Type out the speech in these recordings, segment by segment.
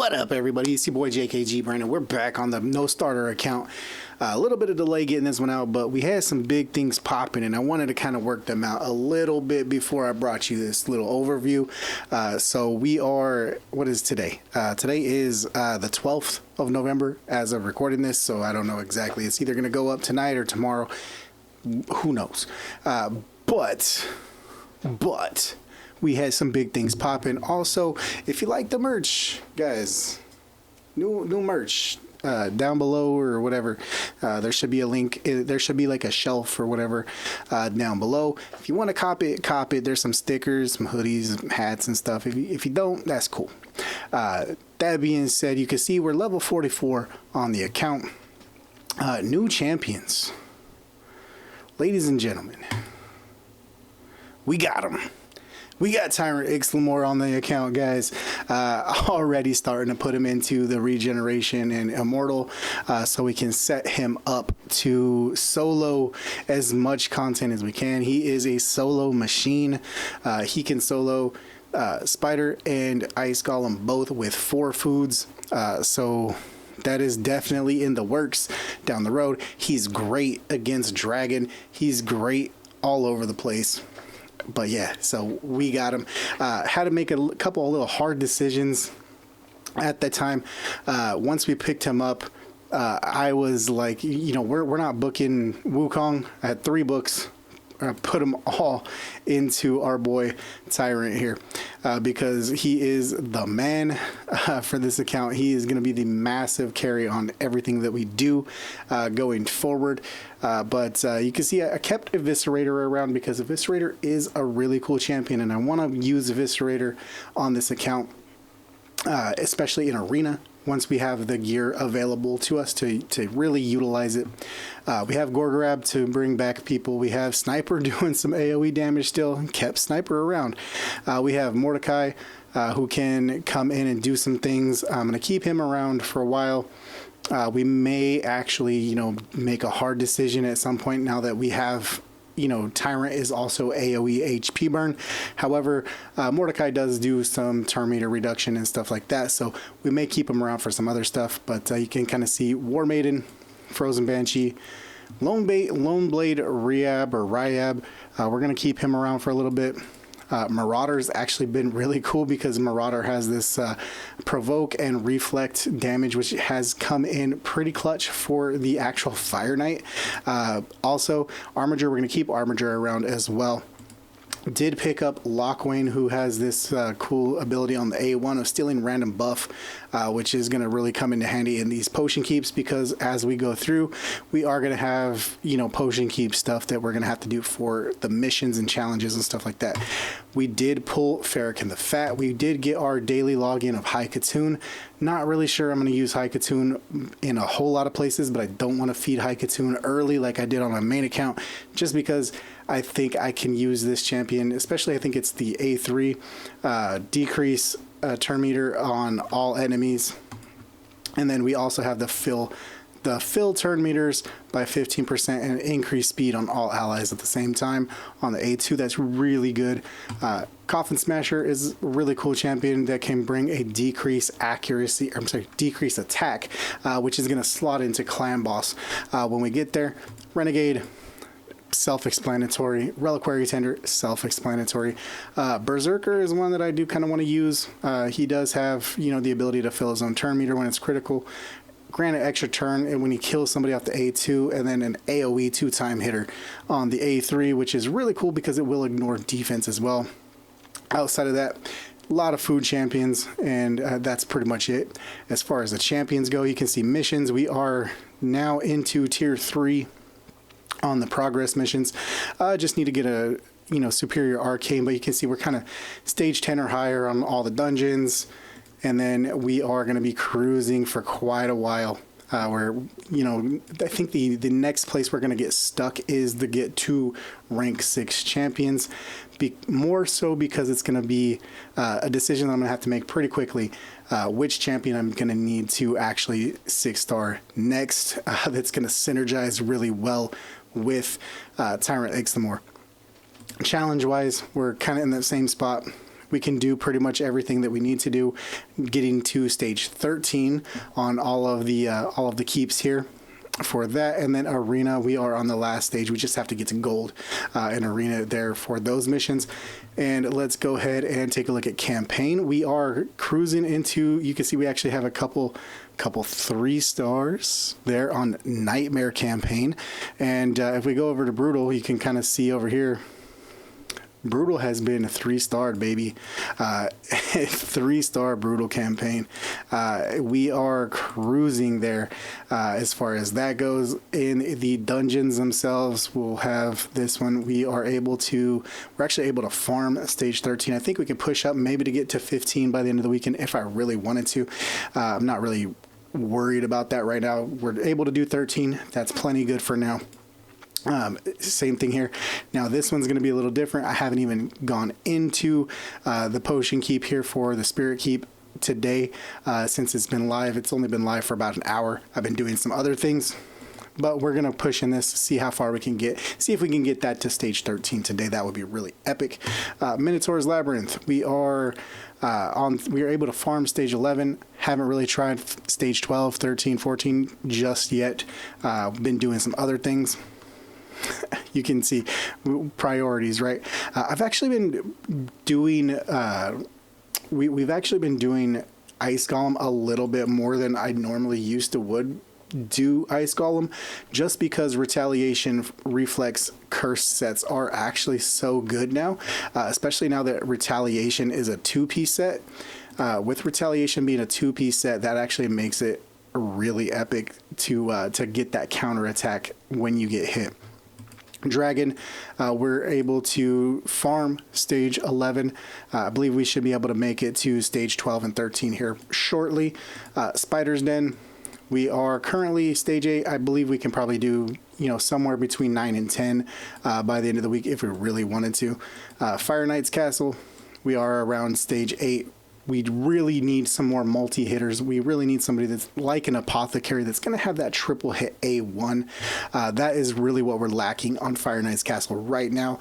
What up, everybody? It's your boy JKG Brandon. We're back on the No Starter account. A little bit of delay getting this one out, but we had some big things popping, and I wanted to kind of work them out a little bit before I brought you this little overview. So we are, what is today? Today is the 12th of November as of recording this, so I don't know exactly. It's either going to go up tonight or tomorrow. Who knows? But we had some big things popping. Also, if you like the merch, guys, new merch down below or whatever. There should be a link. There should be like a shelf or whatever down below. If you want to cop it. There's some stickers, some hoodies, hats, and stuff. If you don't, that's cool. That being said, you can see we're level 44 on the account. New champions, ladies and gentlemen. We got them. We got Tyrant Ixlamore on the account, guys. Already starting to put him into the regeneration and immortal, so we can set him up to solo as much content as we can. He is a solo machine. He can solo Spider and Ice Golem both with 4 foods. So that is definitely in the works down the road. He's great against Dragon. He's great all over the place. But yeah, so we got him. Had to make a couple of little hard decisions at that time. Once we picked him up, I was like, you know, we're not booking Wukong. I had 3 books. Put them all into our boy Tyrant here because he is the man for this account. He is going to be the massive carry on everything that we do going forward. But you can see I kept Eviscerator around because Eviscerator is a really cool champion, and I want to use Eviscerator on this account, especially in Arena. Once we have the gear available to us to really utilize it. We have Gorgorab to bring back people. We have Sniper doing some AoE damage still. Kept Sniper around. We have Mordecai who can come in and do some things. I'm going to keep him around for a while. We may actually, you know, make a hard decision at some point now that we have, you know, Tyrant is also AoE HP burn. However, Mordecai does do some turn meter reduction and stuff like that, so we may keep him around for some other stuff. But you can kind of see War Maiden, Frozen Banshee, Lone Blade Ryab. We're going to keep him around for a little bit. Marauder's actually been really cool because Marauder has this provoke and reflect damage, which has come in pretty clutch for the actual Fire Knight. Also, Armiger, we're going to keep Armiger around as well. Did pick up Lockwayne, who has this cool ability on the A1 of stealing random buff, which is going to really come into handy in these potion keeps, because as we go through, we are going to have, you know, potion keep stuff that we're going to have to do for the missions and challenges and stuff like that. We did pull Farrakhan the Fat. We did get our daily login of High Katoon. Not really sure I'm going to use High Katoon in a whole lot of places, but I don't want to feed High Katoon early like I did on my main account, just because I think I can use this champion, especially I think it's the A3, decrease turn meter on all enemies. And then we also have the fill turn meters by 15% and increase speed on all allies at the same time on the A2. That's really good. Coffin Smasher is a really cool champion that can bring a decrease attack, which is going to slot into Clan Boss when we get there. Renegade, self-explanatory. Reliquary Tender, self-explanatory. Berserker is one that I do kind of want to use. He does have, you know, the ability to fill his own turn meter when it's critical. Grant an extra turn and when he kills somebody off the A2, and then an AoE 2-time hitter on the A3, which is really cool because it will ignore defense as well. Outside of that, a lot of food champions, and that's pretty much it. As far as the champions go, you can see missions. We are now into tier 3 on the progress missions. Just need to get a, you know, superior arcane, but you can see we're kind of stage 10 or higher on all the dungeons, and then we are going to be cruising for quite a while. Where, you know, I think the next place we're going to get stuck is to get to rank 6 champions. More so because it's going to be a decision that I'm going to have to make pretty quickly. Which champion I'm going to need to actually 6-star next. That's going to synergize really well with Tyrant Ixlamore. Challenge-wise, we're kind of in that same spot. we can do pretty much everything that we need to do, getting to stage 13 on all of the keeps here for that. And then arena, we are on the last stage. We just have to get to gold in arena there for those missions. And let's go ahead and take a look at campaign. We are cruising into, you can see we actually have a couple 3 stars there on Nightmare campaign. And if we go over to brutal, you can kind of see over here, brutal has been 3-starred, baby. 3-star brutal campaign. We are cruising there as far as that goes. In the dungeons themselves, we'll have this one. We're actually able to farm stage 13. I think we can push up maybe to get to 15 by the end of the weekend if I really wanted to. I'm not really worried about that right now. We're able to do 13. That's plenty good for now. Same thing here. Now this one's going to be a little different. I haven't even gone into the potion keep here for the spirit keep today since it's been live. It's only been live for about an hour. I've been doing some other things, but we're going to push in this, see how far we can get, see if we can get that to stage 13 today. That would be really epic. Minotaur's Labyrinth. We are able to farm stage 11. Haven't really tried stage 12, 13, 14 just yet. Been doing some other things. You can see priorities, right? I've actually been doing, we've actually been doing Ice Golem a little bit more than I normally used to would do Ice Golem, just because Retaliation, Reflex, Curse sets are actually so good now, especially now that Retaliation is a 2-piece set. With Retaliation being a 2-piece set, that actually makes it really epic to get that counterattack when you get hit. Dragon, we're able to farm stage 11. I believe we should be able to make it to stage 12 and 13 here shortly. Spider's Den, we are currently stage 8. I believe we can probably do, somewhere between 9 and 10 by the end of the week if we really wanted to. Fire Knight's Castle, we are around stage 8. We really need some more multi-hitters. We really need somebody that's like an apothecary that's going to have that triple hit A1. That is really what we're lacking on Fire Knight's Castle right now.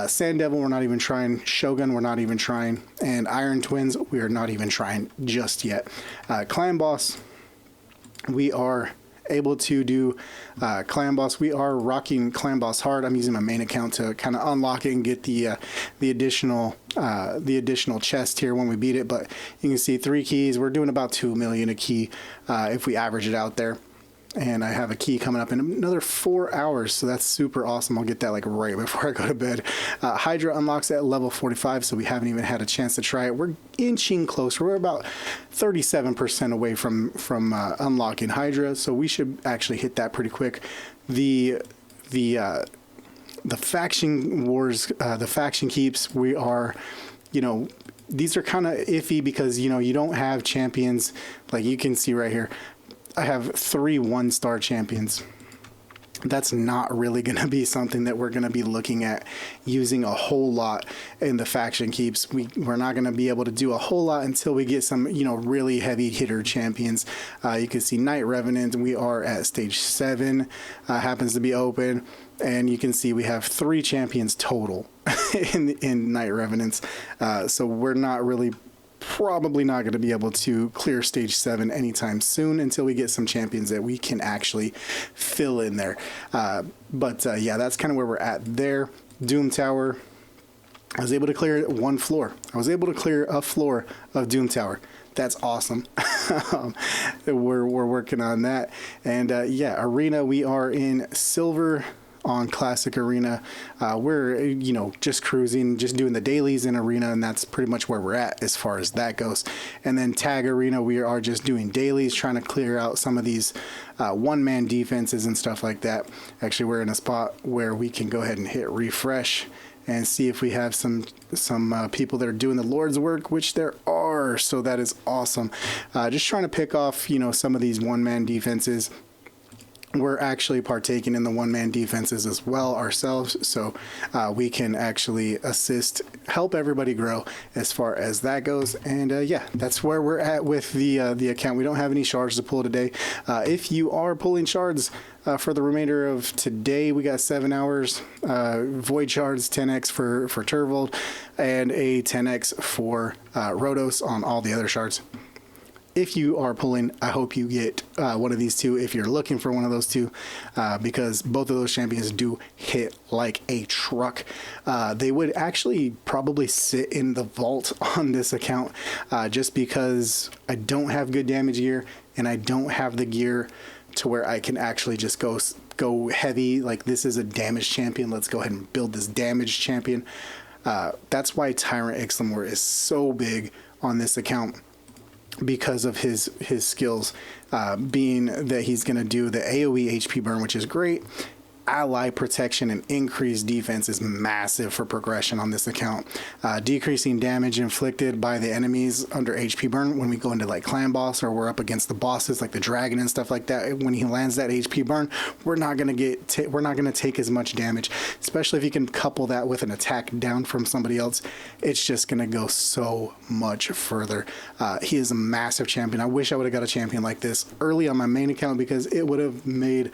Sand Devil, we're not even trying. Shogun, we're not even trying. And Iron Twins, we are not even trying just yet. Clan Boss, we are able to do Clan Boss. We are rocking Clan Boss hard. I'm using my main account to kind of unlock it and get the additional chest here when we beat it. But you can see 3 keys. We're doing about 2 million a key if we average it out there. And I have a key coming up in another 4 hours, so that's super awesome. I'll get that like right before I go to bed. Hydra unlocks at level 45, so we haven't even had a chance to try it. We're inching closer. We're about 37% away from unlocking Hydra, so we should actually hit that pretty quick. The faction wars, the faction keeps, we are, these are kind of iffy because, you don't have champions. Like you can see right here, I have 3 1-star champions. That's not really going to be something that we're going to be looking at using a whole lot in the faction keeps. We're not going to be able to do a whole lot until we get some, really heavy hitter champions. You can see Night Revenant. We are at stage 7, happens to be open. And you can see we have 3 champions total in Night Revenants. So we're not really probably not going to be able to clear stage 7 anytime soon until we get some champions that we can actually fill in there. But yeah, that's kind of where we're at there. Doom Tower, I was able to clear 1 floor. I was able to clear a floor of Doom Tower. That's awesome. We're working on that. And yeah, Arena, we are in silver on Classic Arena. We're just cruising, just doing the dailies in Arena, and that's pretty much where we're at as far as that goes. And then Tag Arena, we are just doing dailies, trying to clear out some of these one-man defenses and stuff like that. Actually, we're in a spot where we can go ahead and hit refresh and see if we have some people that are doing the Lord's work, which there are. So that is awesome. Just trying to pick off some of these one-man defenses. We're actually partaking in the one-man defenses as well ourselves, so we can actually help everybody grow as far as that goes. And yeah, that's where we're at with the account. We don't have any shards to pull today. If you are pulling shards, for the remainder of today. We got 7 hours. Void Shards 10x for Turvold, and a 10x for Rotos on all the other shards. If you are pulling, I hope you get one of these two if you're looking for one of those two, because both of those champions do hit like a truck. They would actually probably sit in the vault on this account, just because I don't have good damage gear and I don't have the gear to where I can actually just go heavy. Like, this is a damage champion. Let's go ahead and build this damage champion. That's why Tyrant Ixlamore is so big on this account, because of his skills, being that he's going to do the AoE HP burn, which is great. Ally protection and increased defense is massive for progression on this account. Decreasing damage inflicted by the enemies under HP burn when we go into like clan boss, or we're up against the bosses like the dragon and stuff like that. When he lands that HP burn, we're not gonna take as much damage, especially if you can couple that with an attack down from somebody else. It's just gonna go so much further. He is a massive champion. I wish I would have got a champion like this early on my main account, because it would have made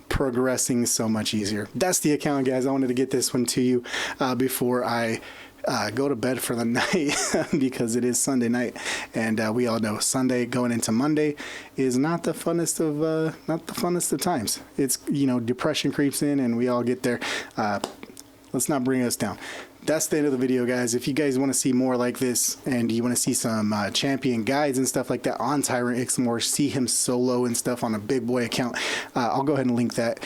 progressing so much easier. That's the account, guys. I wanted to get this one to you before I go to bed for the night, because it is Sunday night, and we all know Sunday going into Monday is not the funnest of times. It's, you know, depression creeps in and we all get there. Let's not bring us down. That's the end of the video, guys. If you guys want to see more like this, and you want to see some champion guides and stuff like that on Tyrant Ixlamore, see him solo and stuff on a big boy account, I'll go ahead and link that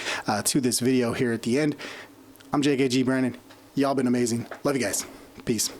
to this video here at the end. I'm JKG Brandon. Y'all been amazing. Love you guys. Peace.